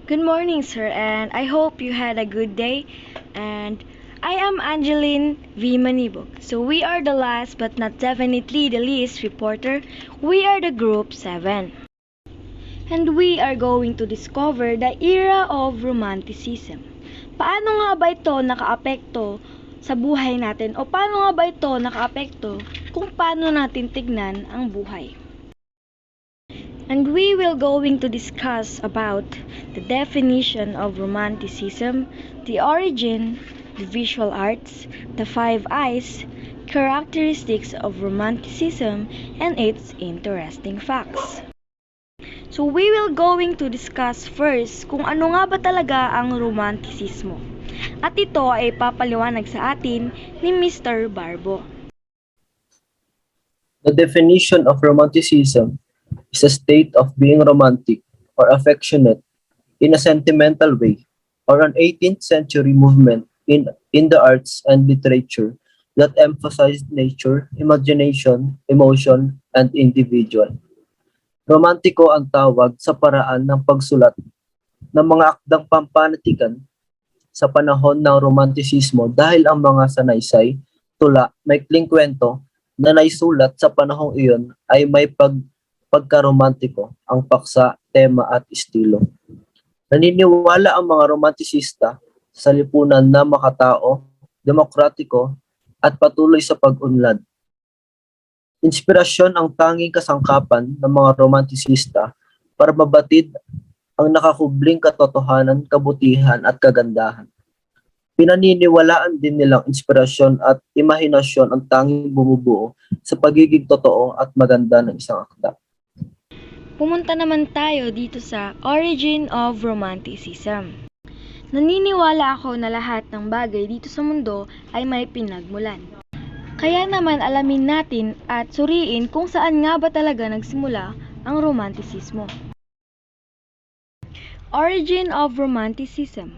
Good morning, sir, and I hope you had a good day. And I am Angeline V. Manibog. So we are the last but not definitely the least reporter. We are the Group 7. And we are going to discover the era of romanticism. Paano nga ba ito nakaapekto sa buhay natin? O paano nga ba ito nakaapekto kung paano natin tignan ang buhay? And we will going to discuss about the definition of romanticism, the origin, the visual arts, the five eyes, characteristics of romanticism, and its interesting facts. So we will going to discuss first kung ano nga ba talaga ang romanticismo. At ito ay papaliwanag sa atin ni Mr. Barbo. The definition of romanticism is a state of being romantic or affectionate in a sentimental way, or an 18th century movement in the arts and literature that emphasized nature, imagination, emotion, and individual. Romantiko ang tawag sa paraan ng pagsulat ng mga akdang pampanitikan sa panahon ng romantisismo dahil ang mga sanaysay, tula, maikling kwento na naisulat sa panahong iyon ay may pagkaromantiko ang paksa, tema at estilo. Naniniwala ang mga romantisista sa lipunan na makatao, demokratiko at patuloy sa pag-unlad. Inspirasyon ang tanging kasangkapan ng mga romantisista para mabatid ang nakakubling katotohanan, kabutihan at kagandahan. Pinaniniwalaan din nilang inspirasyon at imahinasyon ang tanging bumubuo sa pagiging totoo at maganda ng isang akda. Pumunta naman tayo dito sa origin of romanticism. Naniniwala ako na lahat ng bagay dito sa mundo ay may pinagmulan. Kaya naman alamin natin at suriin kung saan nga ba talaga nagsimula ang romanticismo. Origin of romanticism.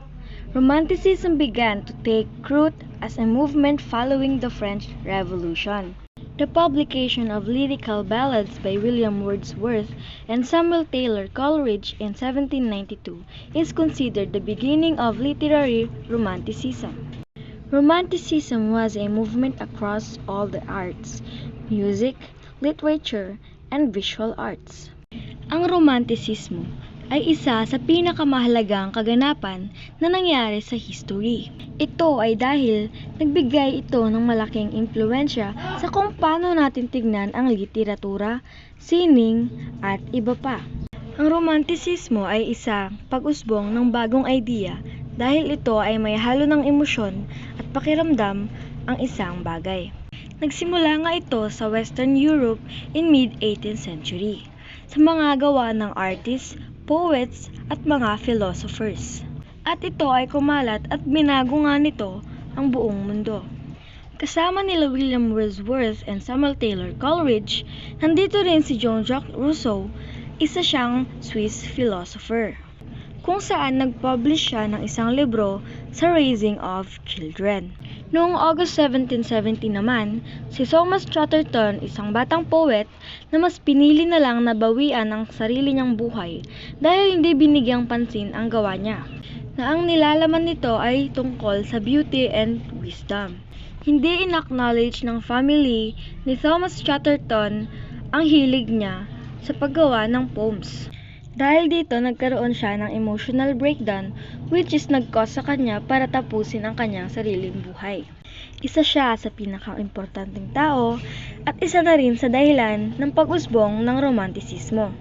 Romanticism began to take root as a movement following the French Revolution. The publication of lyrical ballads by William Wordsworth and Samuel Taylor Coleridge in 1792 is considered the beginning of literary romanticism. Romanticism was a movement across all the arts, music, literature, and visual arts. Ang romanticismo ay isa sa pinakamahalagang kaganapan na nangyari sa history. Ito ay dahil nagbigay ito ng malaking impluwensya sa kung paano natin tignan ang literatura, sining, at iba pa. Ang romanticismo ay isa pag-usbong ng bagong idea dahil ito ay may halo ng emosyon at pakiramdam ang isang bagay. Nagsimula nga ito sa Western Europe in mid-18th century sa mga gawa ng artists, poets at mga philosophers. At ito ay kumalat at binago nga nito ang buong mundo. Kasama nila William Wordsworth and Samuel Taylor Coleridge, nandito rin si Jean-Jacques Rousseau, isa siyang Swiss philosopher, kung saan nag-publish siya ng isang libro sa Raising of Children. Noong August 1770 naman, si Thomas Chatterton, isang batang poet na mas pinili na lang na bawian ang sarili niyang buhay dahil hindi binigyang pansin ang gawa niya, na ang nilalaman nito ay tungkol sa beauty and wisdom. Hindi in-acknowledge ng family ni Thomas Chatterton ang hilig niya sa paggawa ng poems. Dahil dito nagkaroon siya ng emotional breakdown which is nag-cause sa kanya para tapusin ang kanyang sariling buhay. Isa siya sa pinaka-importanteng tao at isa na rin sa dahilan ng pag-usbong ng romanticismo.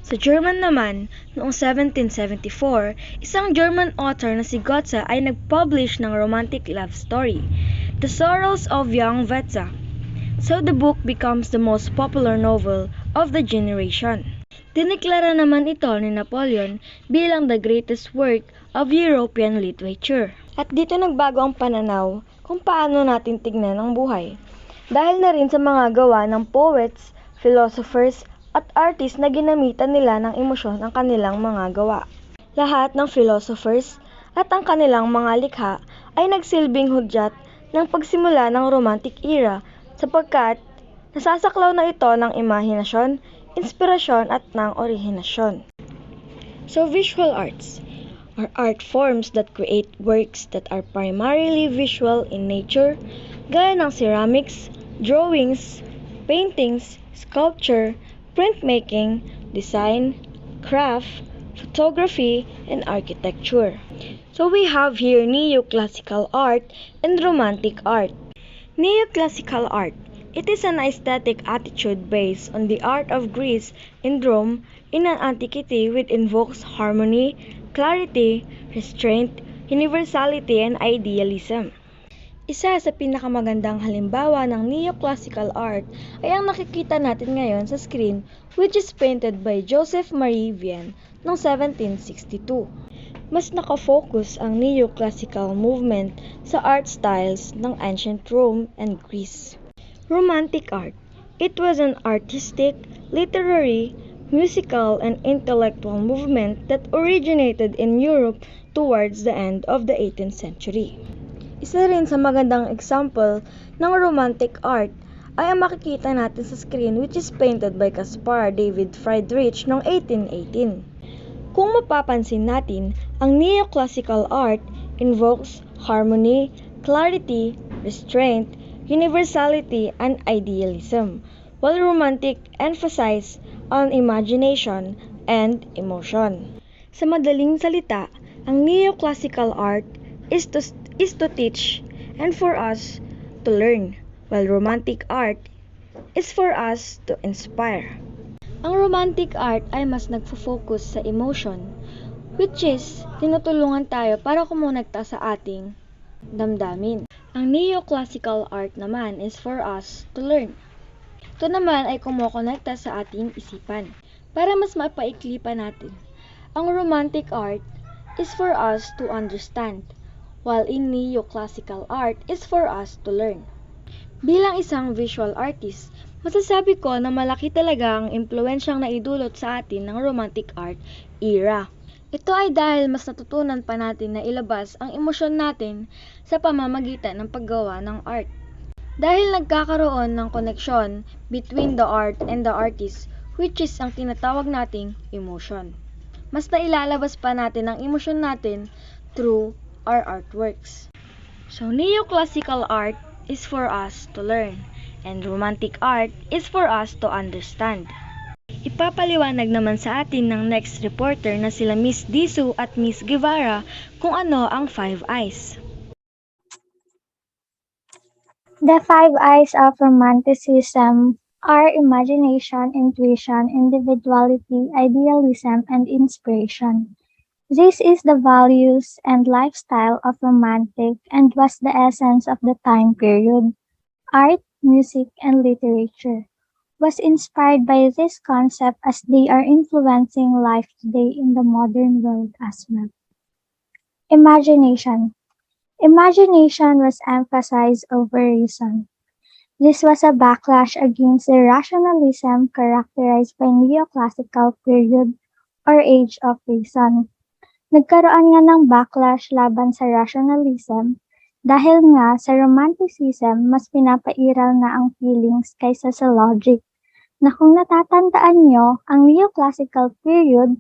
Sa German naman, noong 1774, isang German author na si Goethe ay nag-publish ng romantic love story, The Sorrows of Young Goethe. So the book becomes the most popular novel of the generation. Diniklara naman ito ni Napoleon bilang the greatest work of European literature. At dito nagbago ang pananaw kung paano natin tignan ang buhay. Dahil na rin sa mga gawa ng poets, philosophers, at artists na ginamitan nila ng emosyon ang kanilang mga gawa. Lahat ng philosophers at ang kanilang mga likha ay nagsilbing hudyat ng pagsimula ng romantic era sapagkat nasasaklaw na ito ng imahinasyon, inspirasyon at ng orihinasyon. So visual arts. or art forms that create works that are primarily visual in nature, gaya ng ceramics, drawings, paintings, sculpture, printmaking, design, craft, photography, and architecture. So we have here neoclassical art and romantic art. Neoclassical art. It is an aesthetic attitude based on the art of Greece and Rome in an antiquity which invokes harmony, clarity, restraint, universality, and idealism. Isa sa pinakamagandang halimbawa ng neoclassical art ay ang nakikita natin ngayon sa screen, which is painted by Joseph Marie Vienne noong 1762. Mas nakafocus ang neoclassical movement sa art styles ng ancient Rome and Greece. Romantic art. It was an artistic, literary, musical, and intellectual movement that originated in Europe towards the end of the 18th century. Isa rin sa magandang example ng romantic art ay ang makikita natin sa screen, which is painted by Caspar David Friedrich noong 1818. Kung mapapansin natin, ang neoclassical art invokes harmony, clarity, restraint, universality, and idealism, while romantic emphasizes on imagination and emotion. Sa madaling salita, ang neoclassical art is to teach and for us to learn, while romantic art is for us to inspire. Ang romantic art ay mas nagfo-focus sa emotion, which is tinutulungan tayo para kumonekta sa ating damdamin. Ang neoclassical art naman is for us to learn. Ito naman ay kumokonekta sa ating isipan para mas mapaikli pa natin. Ang romantic art is for us to understand, while in neoclassical art is for us to learn. Bilang isang visual artist, masasabi ko na malaki talaga ang impluensyang naidulot sa atin ng romantic art era. Ito ay dahil mas natutunan pa natin na ilabas ang emosyon natin sa pamamagitan ng paggawa ng art. Dahil nagkakaroon ng koneksyon between the art and the artist, which is ang tinatawag nating emotion. Mas nailalabas pa natin ang emosyon natin through our artworks. So, neoclassical art is for us to learn, and romantic art is for us to understand. Ipapaliwanag naman sa atin ng next reporter na sila Miss Disu at Miss Guevara kung ano ang Five Eyes. The five eyes of romanticism are imagination, intuition, individuality, idealism, and inspiration. This is the values and lifestyle of romantic and was the essence of the time period. Art, music, and literature was inspired by this concept as they are influencing life today in the modern world as well. Imagination. Imagination was emphasized over reason. This was a backlash against the rationalism characterized by neoclassical period or age of reason. Nagkaroon nga ng backlash laban sa rationalism dahil nga sa romanticism mas pinapairal na ang feelings kaysa sa logic. Na kung natatandaan nyo, ang neoclassical period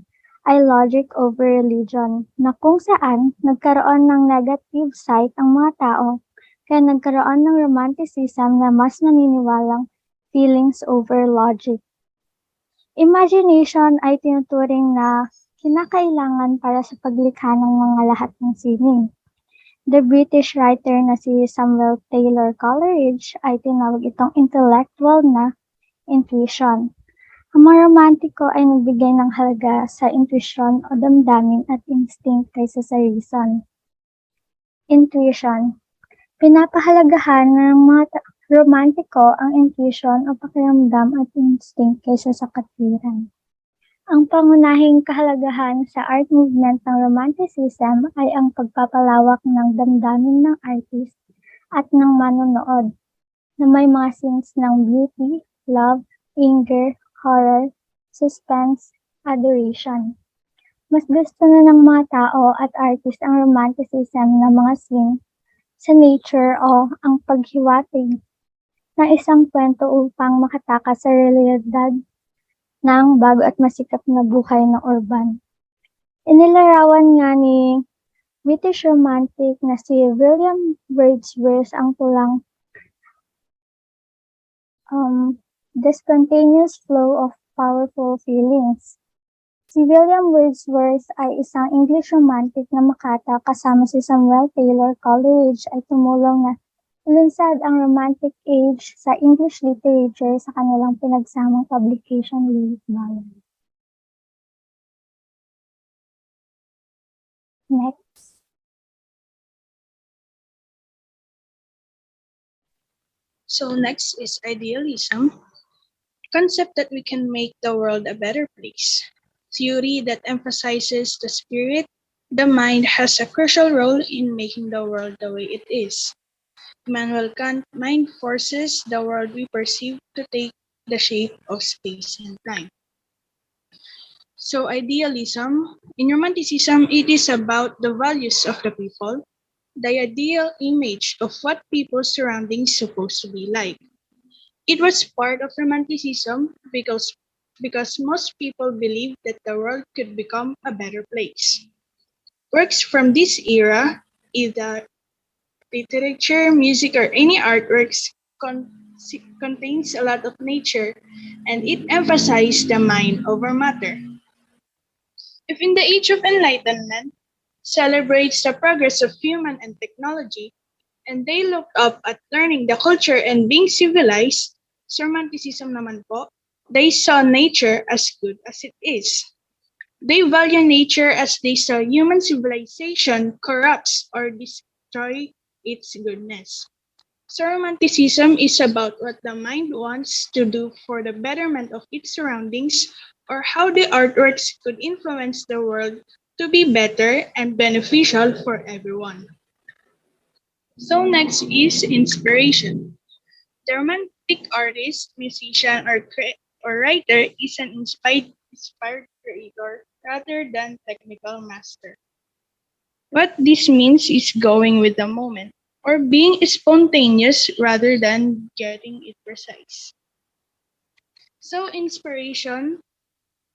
ay logic over religion na kung saan nagkaroon ng negative side ang mga tao kaya nagkaroon ng romanticism na mas naniniwalang feelings over logic. Imagination ay tinuturing na kinakailangan para sa paglikha ng mga lahat ng sining. The British writer na si Samuel Taylor Coleridge ay tinawag itong intellectual na intuition. Ang mga romantiko ay nagbigay ng halaga sa intuition o damdamin at instinct kaysa sa reason. Intuition. Pinapahalagahan ng mga romantiko ang intuition o pakiramdam at instinct kaysa sa katwiran. Ang pangunahing kahalagahan sa art movement ng romanticism ay ang pagpapalawak ng damdamin ng artist at ng manonood na may mga scenes ng beauty, love, anger, horror, suspense, adoration. Mas gusto na ng mga tao at artist ang romanticism na mga scene sa nature o ang paghiwatig ng isang kwento upang makatakas sa realidad ng bago at masikap na buhay ng urban. Inilarawan nga ni British romantic na si William Wordsworth ang tulang this continuous flow of powerful feelings. Si William Wordsworth ay isang English romantic na makata kasama si Samuel Taylor Coleridge ay tumulong na ilunsad ang Romantic Age sa English literature sa kanilang pinagsamang publication Lyric Ballad. Next. So next is idealism, concept that we can make the world a better place. Theory that emphasizes the spirit, the mind has a crucial role in making the world the way it is. Immanuel Kant mind forces the world we perceive to take the shape of space and time. So idealism, in Romanticism, it is about the values of the people, the ideal image of what people's surroundings supposed to be like. It was part of Romanticism because most people believed that the world could become a better place. Works from this era, either literature, music, or any artworks, contains a lot of nature, and it emphasized the mind over matter. If in the age of enlightenment celebrates the progress of human and technology, and they looked up at learning the culture and being civilized, sa Romanticism naman po, they saw nature as good as it is. They value nature as they saw human civilization corrupts or destroy its goodness. So Romanticism is about what the mind wants to do for the betterment of its surroundings or how the artworks could influence the world to be better and beneficial for everyone. So next is inspiration. The romantic artist, musician, or writer is an inspired creator rather than technical master. What this means is going with the moment or being spontaneous rather than getting it precise. So inspiration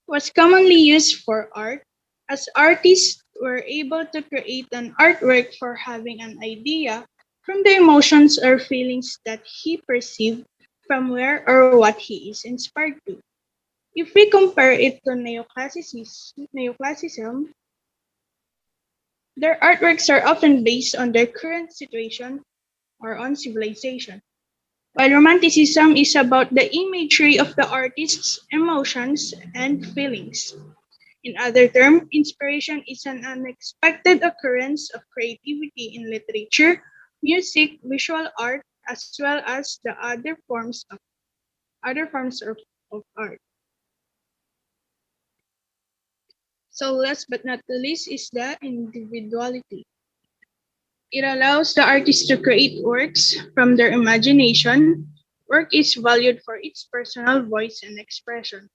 was commonly used for art as artists were able to create an artwork for having an idea from the emotions or feelings that he perceived from where or what he is inspired to. If we compare it to neoclassicism, their artworks are often based on their current situation or on civilization, while Romanticism is about the imagery of the artist's emotions and feelings. In other terms, inspiration is an unexpected occurrence of creativity in literature, music, visual art, as well as the other forms of art. So last but not the least is the individuality. It allows the artist to create works from their imagination. Work is valued for its personal voice and expression.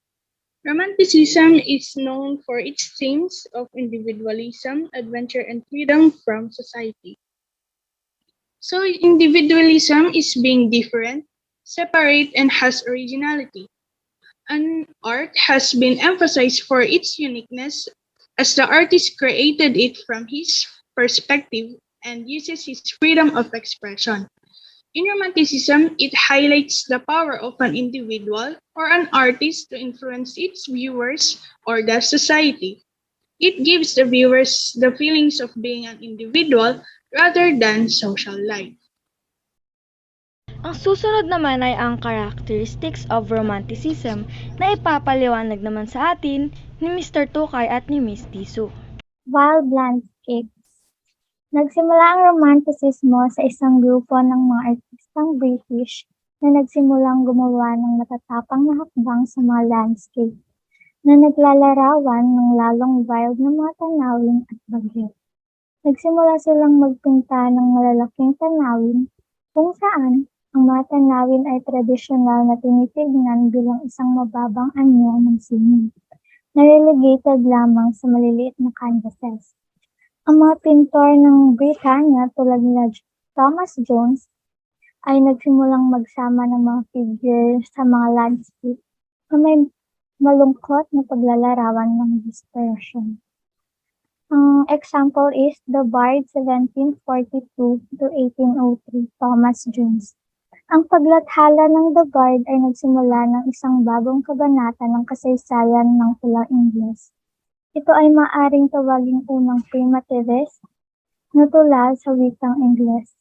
Romanticism is known for its themes of individualism, adventure, and freedom from society. So individualism is being different, separate, and has originality. And art has been emphasized for its uniqueness as the artist created it from his perspective and uses his freedom of expression. In Romanticism, it highlights the power of an individual or an artist to influence its viewers or the society. It gives the viewers the feelings of being an individual rather than social life. Ang susunod naman ay ang characteristics of romanticism na ipapaliwanag naman sa atin ni Mr. Tukay at ni Miss Tisu. Wild landscapes. Nagsimula ang romantisismo sa isang grupo ng mga artistang British na nagsimulang gumawa ng matatapang na hakbang sa mga landscape na naglalarawan ng lalong wild na mga tanawin at bagyo. Nagsimula silang magpinta ng malalaking tanawin kung saan ang mga tanawin ay tradisyonal na tinitignan bilang isang mababang anyo ng sining, na relegated lamang sa maliliit na canvases. Ang mga pintor ng Britanya tulad nila Thomas Jones ay nagsimulang magsama ng mga figure sa mga landscape na may malungkot na paglalarawan ng dispersion. example is The Bard 1742 to 1803, Thomas Jones. Ang paglathala ng The Bard ay nagsimula ng isang bagong kabanata ng kasaysayan ng pulang Ingles. Ito ay maaaring tawaging unang primitivist na tula sa wikang Ingles.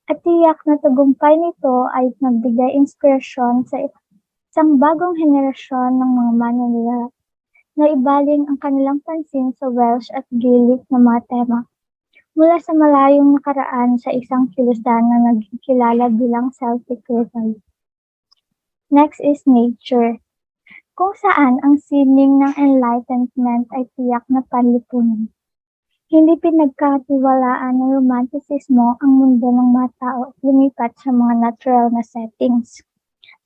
At tiyak na tagumpay nito ay nagbigay inspirasyon sa isang bagong henerasyon ng mga manunulat na ibaling ang kanilang pansin sa Welsh at Gaelic na mga tema mula sa malayong nakaraan sa isang kilusan na naging kilala bilang Celtic river. Next is nature, kung saan ang sining ng Enlightenment ay tiyak na panlipunan. Hindi pinagkatiwalaan ng Romanticismo ang mundo ng mga tao at lumipat sa mga natural na settings.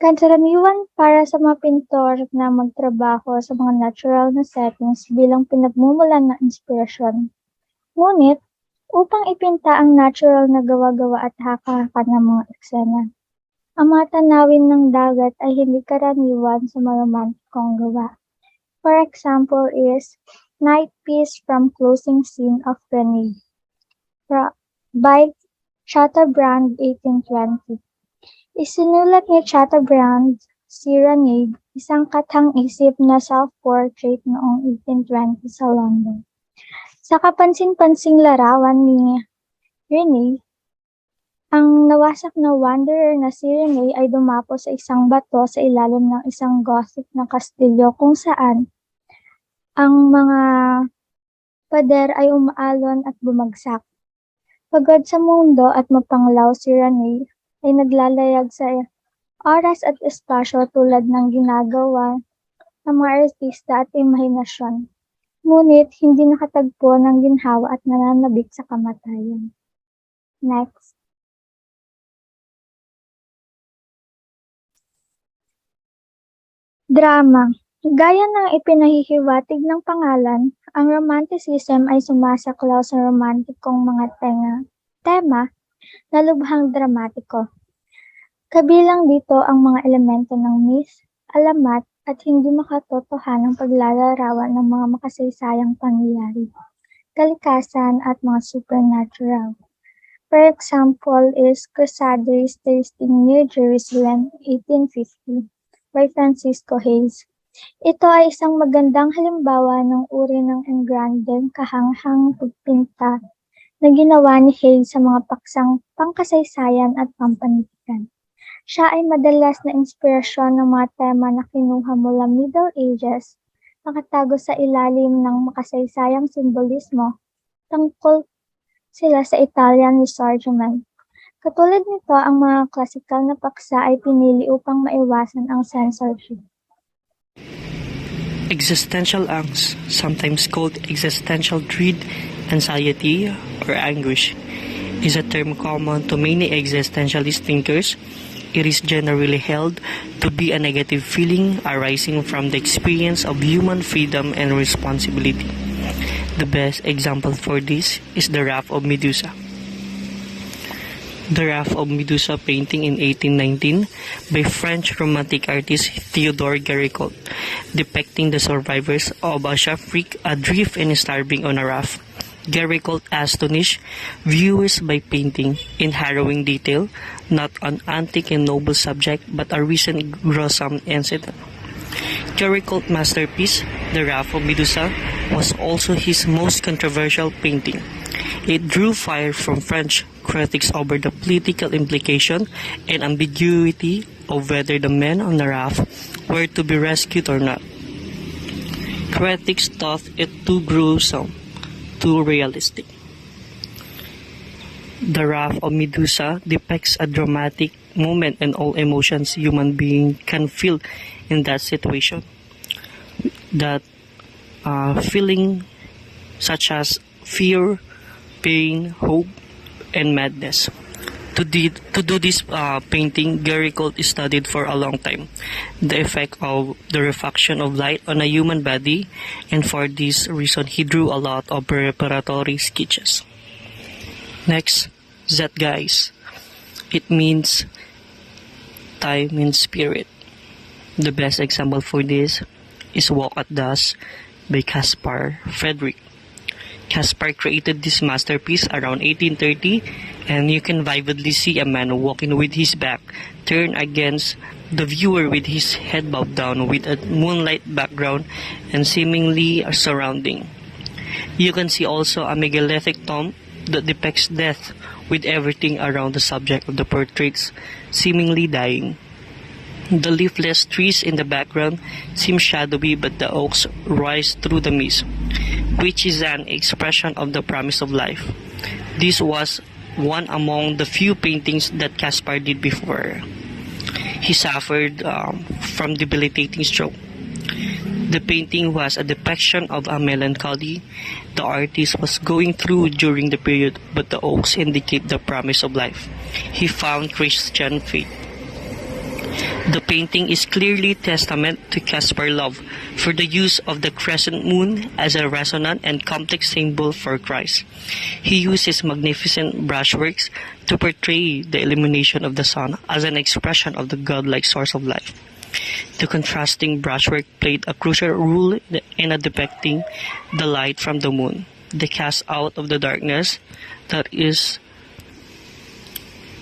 Karaniwan para sa mga pintor na magtrabaho sa mga natural na settings bilang pinagmumulan ng inspirasyon. Ngunit, upang ipinta ang natural na gawa-gawa at haka-haka ng mga eksena, ang mga tanawin ng dagat ay hindi karaniwan sa mga romantikong gawa. For example is Night Piece from Closing Scene of Renee by Chateaubriand 1820. Isinulat ni Chateaubriand si Renee, isang katang-isip na self-portrait noong 1820 sa London. Sa kapansin-pansing larawan ni Renee, ang nawasak na wanderer na si Renee ay dumapo sa isang bato sa ilalim ng isang Gothic na kastilyo kung saan ang mga pader ay umaalon at bumagsak. Pagod sa mundo at mapanglaw si Renee ay naglalayag sa oras at espasyo tulad ng ginagawa ng mga artista at imahinasyon. Ngunit hindi nakatagpo ng ginhawa at nananabik sa kamatayan. Next. Drama. Gaya ng ipinahihiwatig ng pangalan, ang Romanticism ay sumasaklaw sa romantikong mga tema na lubhang dramatiko. Kabilang dito ang mga elemento ng myth, alamat, at hindi makatotohanang paglalarawan ng mga makasaysayang pangyayari, kalikasan at mga supernatural. For example is Crusaders Thirsting New Jerusalem, 1850 by Francisco Hayes. Ito ay isang magandang halimbawa ng uri ng engrandeng kahanghang pagpinta na ginawa ni Hayes sa mga paksang pangkasaysayan at pampanitikan. Siya ay madalas na inspirasyon ng mga tema na kinuha mula Middle Ages, nakatago sa ilalim ng makasaysayang simbolismo, tungkol sila sa Italian Risorgimento. Katulad nito, ang mga klasikal na paksa ay pinili upang maiwasan ang censorship. Existential angst, sometimes called existential dread, anxiety, or anguish, is a term common to many existentialist thinkers. It is generally held to be a negative feeling arising from the experience of human freedom and responsibility. The best example for this is the Wrath of Medusa. The Wrath of Medusa painting in 1819 by French romantic artist Theodore Géricault, depicting the survivors of a shipwreck adrift and starving on a raft. Géricault astonished viewers by painting, in harrowing detail, not an antique and noble subject but a recent gruesome incident. Géricault's masterpiece, The Wrath of Medusa, was also his most controversial painting. It drew fire from French critics over the political implication and ambiguity of whether the men on the raft were to be rescued or not. Critics thought it too gruesome, too realistic. The Wrath of Medusa depicts a dramatic moment and all emotions human being can feel in that situation. That feeling such as fear, pain, hope, and madness. To do this painting, Géricault studied for a long time the effect of the refraction of light on a human body, and for this reason he drew a lot of preparatory sketches. Next, Zeitgeist. It means time and spirit. The best example for this is Walk at Dusk by Caspar Friedrich. Caspar created this masterpiece around 1830, and you can vividly see a man walking with his back turned against the viewer with his head bowed down with a moonlight background and seemingly surrounding. You can see also a megalithic tomb that depicts death with everything around the subject of the portraits seemingly dying. The leafless trees in the background seem shadowy, but the oaks rise through the mist, which is an expression of the promise of life. This was one among the few paintings that Caspar did before he suffered from debilitating stroke. The painting was a depiction of a melancholy the artist was going through during the period, but the oaks indicate the promise of life. He found Christian faith. The painting is clearly testament to Caspar's love for the use of the crescent moon as a resonant and complex symbol for Christ. He used his magnificent brushworks to portray the illumination of the sun as an expression of the godlike source of life. The contrasting brushwork played a crucial role in depicting the light from the moon, the cast out of the darkness that is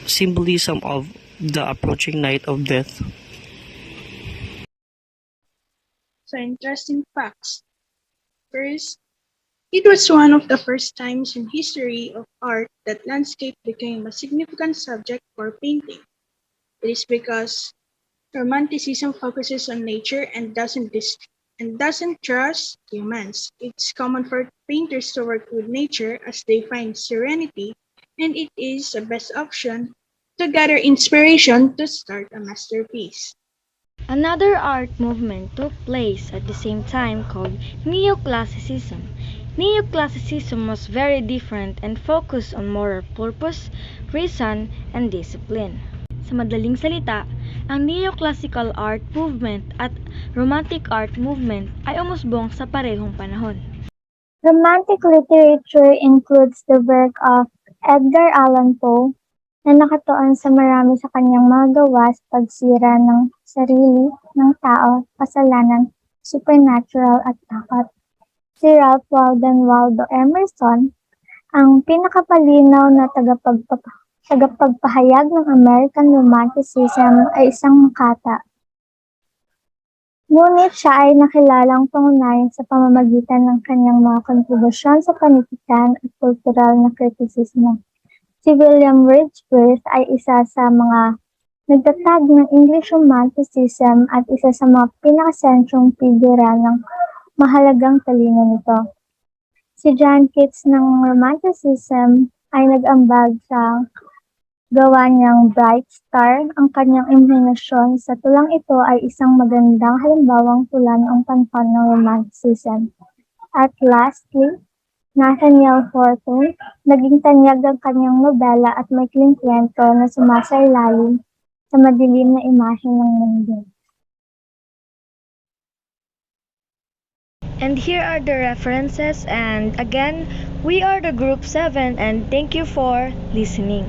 symbolism of the approaching night of death. So interesting facts. First, it was one of the first times in history of art that landscape became a significant subject for painting. It is because Romanticism focuses on nature and doesn't trust humans. It's common for painters to work with nature as they find serenity, and it is the best option to gather inspiration to start a masterpiece. Another art movement took place at the same time called Neoclassicism. Neoclassicism was very different and focused on moral purpose, reason, and discipline. Sa madaling salita, ang neoclassical art movement at romantic art movement ay umusbong sa parehong panahon. Romantic literature includes the work of Edgar Allan Poe na nakatuon sa marami sa kanyang mga gawa sa pagsira ng sarili ng tao, kasalanan, supernatural at takot. Si Ralph Waldo Emerson, ang pinakapalinaw na tagapagpahayag ng American Romanticism ay isang makata. Ngunit siya ay nakilalang pangunayan sa pamamagitan ng kanyang mga kontribusyon sa panitikan at kultural na kritisismo. Si William Wordsworth ay isa sa mga nagtatag ng English Romanticism at isa sa mga pinakasentrong figura ng mahalagang talino nito. Si John Keats ng Romanticism ay nag-ambag sa gawa niyang Bright Star. Ang kanyang imahinasyon sa tulang ito ay isang magandang halimbawang tula noong panahon ng Romanticism. At lastly, Nathaniel Hawthorne, naging tanyag ang kanyang nobela at maikling kwento na sumasailalim sa madilim na imahe ng mundo. And here are the references, and again, we are the Group 7 and thank you for listening.